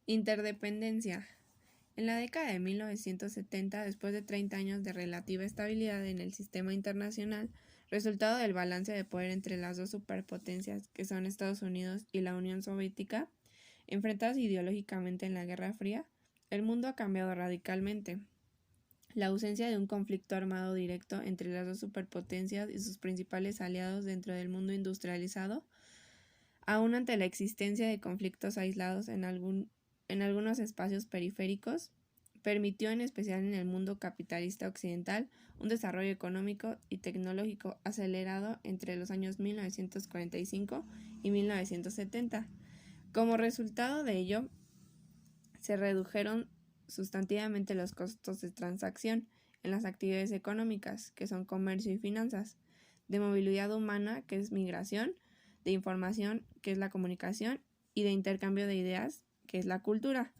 Interdependencia. En la década de 1970, después de 30 años de relativa estabilidad en el sistema internacional, resultado del balance de poder entre las dos superpotencias que son Estados Unidos y la Unión Soviética, enfrentadas ideológicamente en la Guerra Fría, el mundo ha cambiado radicalmente. La ausencia de un conflicto armado directo entre las dos superpotencias y sus principales aliados dentro del mundo industrializado, aun ante la existencia de conflictos aislados en algunos espacios periféricos, permitió, en especial en el mundo capitalista occidental, un desarrollo económico y tecnológico acelerado entre los años 1945 y 1970. Como resultado de ello, se redujeron sustantivamente los costos de transacción en las actividades económicas, que son comercio y finanzas, de movilidad humana, que es migración, de información, que es la comunicación, y de intercambio de ideas, que es la cultura,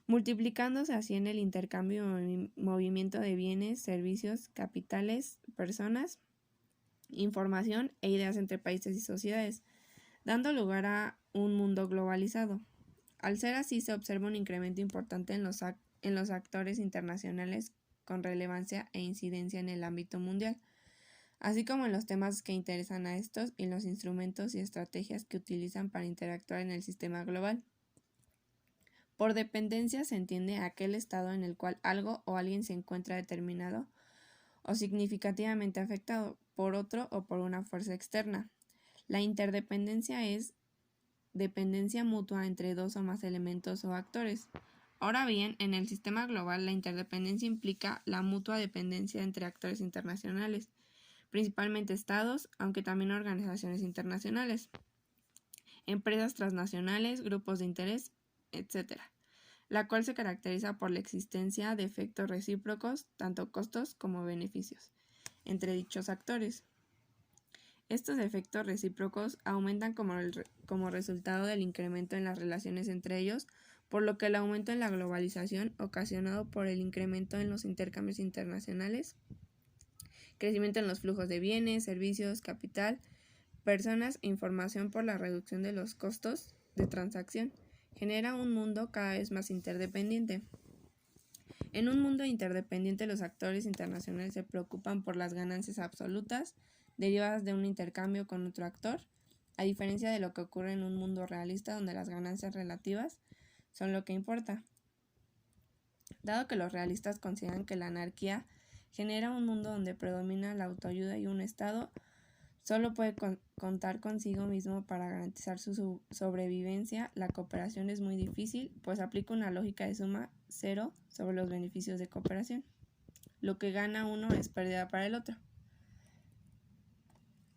multiplicándose así en el intercambio y movimiento de bienes, servicios, capitales, personas, información e ideas entre países y sociedades, dando lugar a un mundo globalizado. Al ser así, se observa un incremento importante en los actores internacionales con relevancia e incidencia en el ámbito mundial, así como en los temas que interesan a estos y los instrumentos y estrategias que utilizan para interactuar en el sistema global. Por dependencia se entiende aquel estado en el cual algo o alguien se encuentra determinado o significativamente afectado por otro o por una fuerza externa. La interdependencia es dependencia mutua entre dos o más elementos o actores. Ahora bien, en el sistema global, la interdependencia implica la mutua dependencia entre actores internacionales, principalmente estados, aunque también organizaciones internacionales, empresas transnacionales, grupos de interés, etc., la cual se caracteriza por la existencia de efectos recíprocos, tanto costos como beneficios, entre dichos actores. Estos efectos recíprocos aumentan como resultado del incremento en las relaciones entre ellos, por lo que el aumento en la globalización ocasionado por el incremento en los intercambios internacionales, crecimiento en los flujos de bienes, servicios, capital, personas e información por la reducción de los costos de transacción, genera un mundo cada vez más interdependiente. En un mundo interdependiente, los actores internacionales se preocupan por las ganancias absolutas derivadas de un intercambio con otro actor, a diferencia de lo que ocurre en un mundo realista donde las ganancias relativas son lo que importa. Dado que los realistas consideran que la anarquía genera un mundo donde predomina la autoayuda y un Estado solo puede contar consigo mismo para garantizar su sobrevivencia, la cooperación es muy difícil, pues aplica una lógica de suma cero sobre los beneficios de cooperación. Lo que gana uno es pérdida para el otro.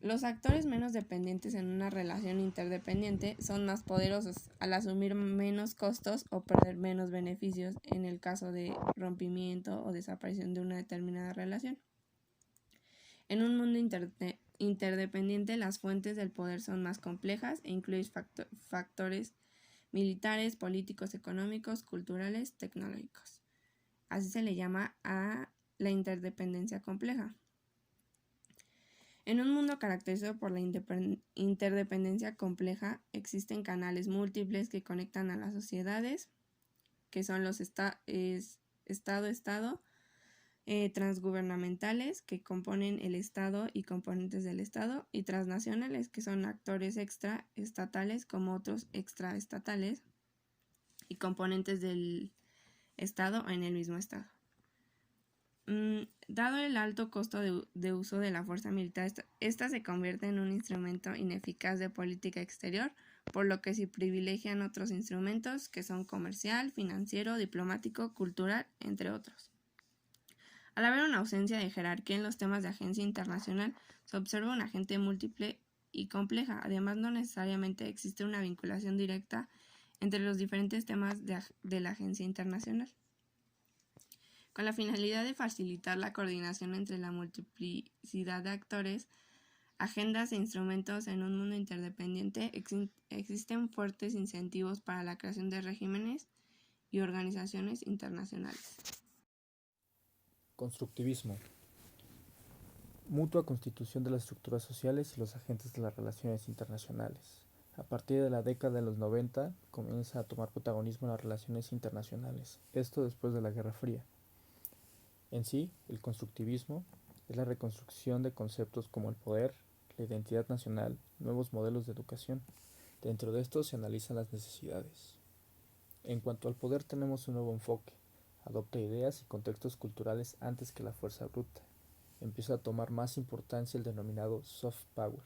Los actores menos dependientes en una relación interdependiente son más poderosos al asumir menos costos o perder menos beneficios en el caso de rompimiento o desaparición de una determinada relación. En un mundo interdependiente, las fuentes del poder son más complejas e incluyen factores militares, políticos, económicos, culturales, tecnológicos. Así se le llama a la interdependencia compleja. En un mundo caracterizado por la interdependencia compleja, existen canales múltiples que conectan a las sociedades, que son los Estado-Estado, transgubernamentales, que componen el Estado y componentes del Estado, y transnacionales, que son actores extraestatales como otros extraestatales y componentes del Estado en el mismo Estado. Dado el alto costo de uso de la fuerza militar, esta se convierte en un instrumento ineficaz de política exterior, por lo que se privilegian otros instrumentos que son comercial, financiero, diplomático, cultural, entre otros. Al haber una ausencia de jerarquía en los temas de agencia internacional, se observa una agente múltiple y compleja. Además, no necesariamente existe una vinculación directa entre los diferentes temas de la agencia internacional. Con la finalidad de facilitar la coordinación entre la multiplicidad de actores, agendas e instrumentos en un mundo interdependiente, existen fuertes incentivos para la creación de regímenes y organizaciones internacionales. Constructivismo. Mutua constitución de las estructuras sociales y los agentes de las relaciones internacionales. A partir de la década de los 90 comienza a tomar protagonismo las relaciones internacionales, esto después de la Guerra Fría. En sí, el constructivismo es la reconstrucción de conceptos como el poder, la identidad nacional, nuevos modelos de educación. Dentro de esto se analizan las necesidades. En cuanto al poder tenemos un nuevo enfoque. Adopta ideas y contextos culturales antes que la fuerza bruta. Empieza a tomar más importancia el denominado soft power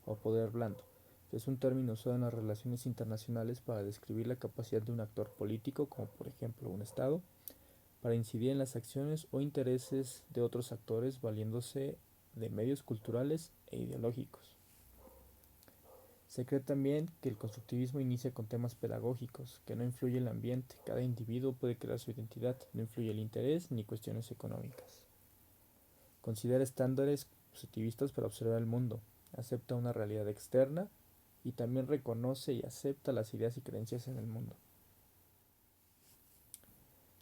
o poder blando, que es un término usado en las relaciones internacionales para describir la capacidad de un actor político, como por ejemplo un Estado, para incidir en las acciones o intereses de otros actores valiéndose de medios culturales e ideológicos. Se cree también que el constructivismo inicia con temas pedagógicos, que no influye el ambiente, cada individuo puede crear su identidad, no influye el interés ni cuestiones económicas. Considera estándares positivistas para observar el mundo, acepta una realidad externa y también reconoce y acepta las ideas y creencias en el mundo.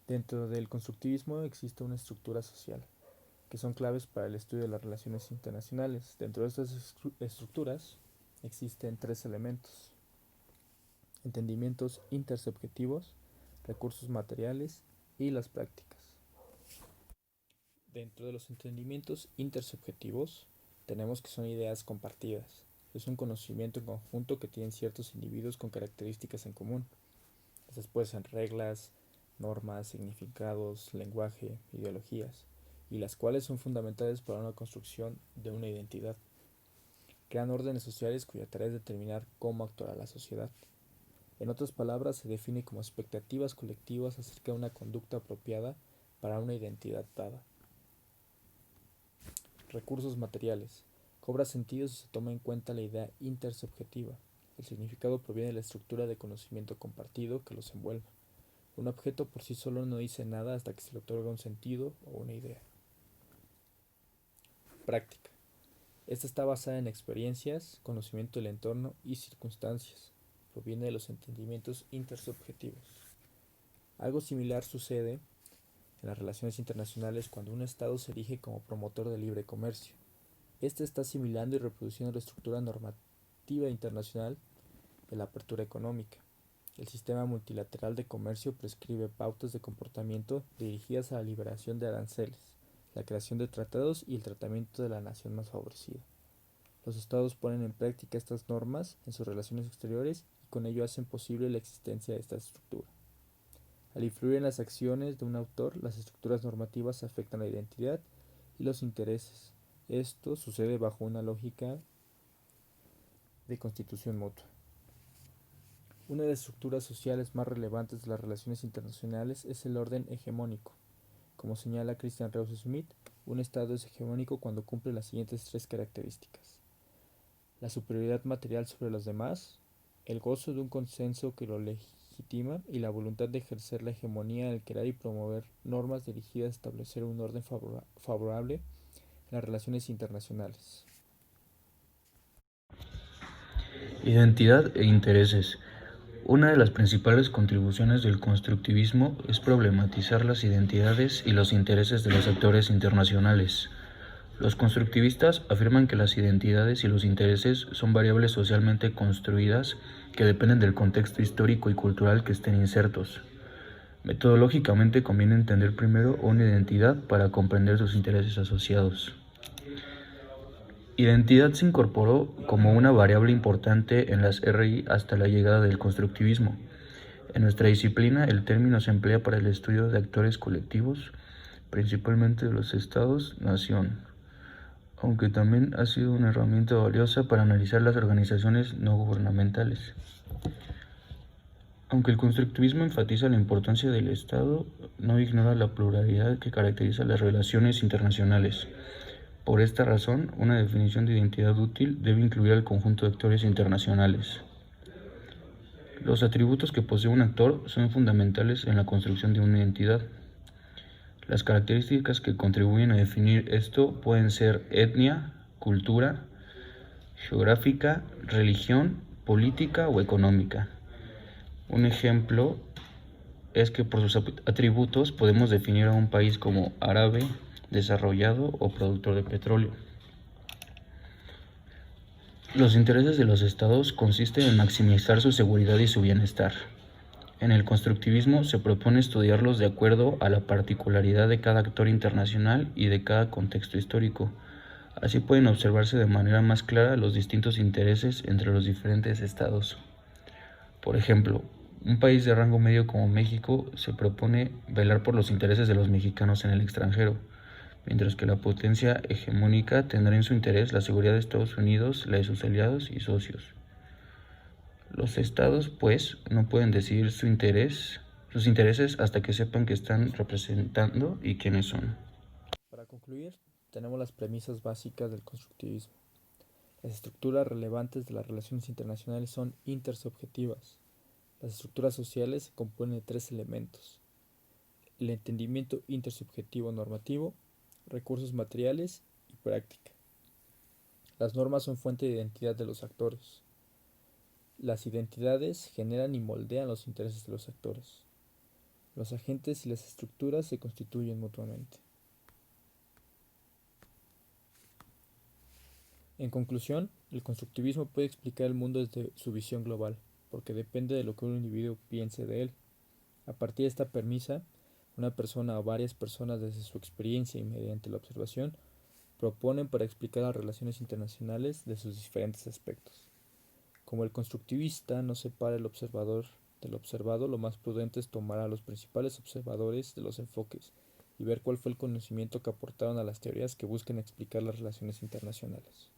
Dentro del constructivismo existe una estructura social, que son claves para el estudio de las relaciones internacionales. Dentro de estas estructuras existen tres elementos: entendimientos intersubjetivos, recursos materiales y las prácticas. Dentro de los entendimientos intersubjetivos tenemos que son ideas compartidas. Es un conocimiento en conjunto que tienen ciertos individuos con características en común. Estas pueden ser reglas, normas, significados, lenguaje, ideologías, y las cuales son fundamentales para una construcción de una identidad. Crean órdenes sociales cuya tarea es determinar cómo actuará la sociedad. En otras palabras, se define como expectativas colectivas acerca de una conducta apropiada para una identidad dada. Recursos materiales. Cobra sentido si se toma en cuenta la idea intersubjetiva. El significado proviene de la estructura de conocimiento compartido que los envuelve. Un objeto por sí solo no dice nada hasta que se le otorga un sentido o una idea. Práctica. Esta está basada en experiencias, conocimiento del entorno y circunstancias. Proviene de los entendimientos intersubjetivos. Algo similar sucede en las relaciones internacionales cuando un Estado se erige como promotor del libre comercio. Este está asimilando y reproduciendo la estructura normativa internacional de la apertura económica. El sistema multilateral de comercio prescribe pautas de comportamiento dirigidas a la liberación de aranceles, la creación de tratados y el tratamiento de la nación más favorecida. Los estados ponen en práctica estas normas en sus relaciones exteriores y con ello hacen posible la existencia de esta estructura. Al influir en las acciones de un autor, las estructuras normativas afectan la identidad y los intereses. Esto sucede bajo una lógica de constitución mutua. Una de las estructuras sociales más relevantes de las relaciones internacionales es el orden hegemónico. Como señala Christian Reus Smith, un Estado es hegemónico cuando cumple las siguientes tres características: la superioridad material sobre los demás, el gozo de un consenso que lo legitima y la voluntad de ejercer la hegemonía al crear y promover normas dirigidas a establecer un orden favorable en las relaciones internacionales. Identidad e intereses. Una de las principales contribuciones del constructivismo es problematizar las identidades y los intereses de los actores internacionales. Los constructivistas afirman que las identidades y los intereses son variables socialmente construidas que dependen del contexto histórico y cultural que estén insertos. Metodológicamente conviene entender primero una identidad para comprender sus intereses asociados. Identidad se incorporó como una variable importante en las RI hasta la llegada del constructivismo. En nuestra disciplina, el término se emplea para el estudio de actores colectivos, principalmente de los estados-nación, aunque también ha sido una herramienta valiosa para analizar las organizaciones no gubernamentales. Aunque el constructivismo enfatiza la importancia del Estado, no ignora la pluralidad que caracteriza las relaciones internacionales. Por esta razón, una definición de identidad útil debe incluir al conjunto de actores internacionales. Los atributos que posee un actor son fundamentales en la construcción de una identidad. Las características que contribuyen a definir esto pueden ser etnia, cultura, geográfica, religión, política o económica. Un ejemplo es que por sus atributos podemos definir a un país como árabe, desarrollado o productor de petróleo. Los intereses de los estados consisten en maximizar su seguridad y su bienestar. En el constructivismo se propone estudiarlos de acuerdo a la particularidad de cada actor internacional y de cada contexto histórico. Así pueden observarse de manera más clara los distintos intereses entre los diferentes estados. Por ejemplo, un país de rango medio como México se propone velar por los intereses de los mexicanos en el extranjero, mientras que la potencia hegemónica tendrá en su interés la seguridad de Estados Unidos, la de sus aliados y socios. Los estados, pues, no pueden decidir sus intereses hasta que sepan qué están representando y quiénes son. Para concluir, tenemos las premisas básicas del constructivismo. Las estructuras relevantes de las relaciones internacionales son intersubjetivas. Las estructuras sociales se componen de tres elementos: el entendimiento intersubjetivo normativo, recursos materiales y práctica. Las normas son fuente de identidad de los actores. Las identidades generan y moldean los intereses de los actores. Los agentes y las estructuras se constituyen mutuamente. En conclusión, el constructivismo puede explicar el mundo desde su visión global, porque depende de lo que un individuo piense de él. A partir de esta premisa, una persona o varias personas desde su experiencia y mediante la observación proponen para explicar las relaciones internacionales de sus diferentes aspectos. Como el constructivista no separa el observador del observado, lo más prudente es tomar a los principales observadores de los enfoques y ver cuál fue el conocimiento que aportaron a las teorías que busquen explicar las relaciones internacionales.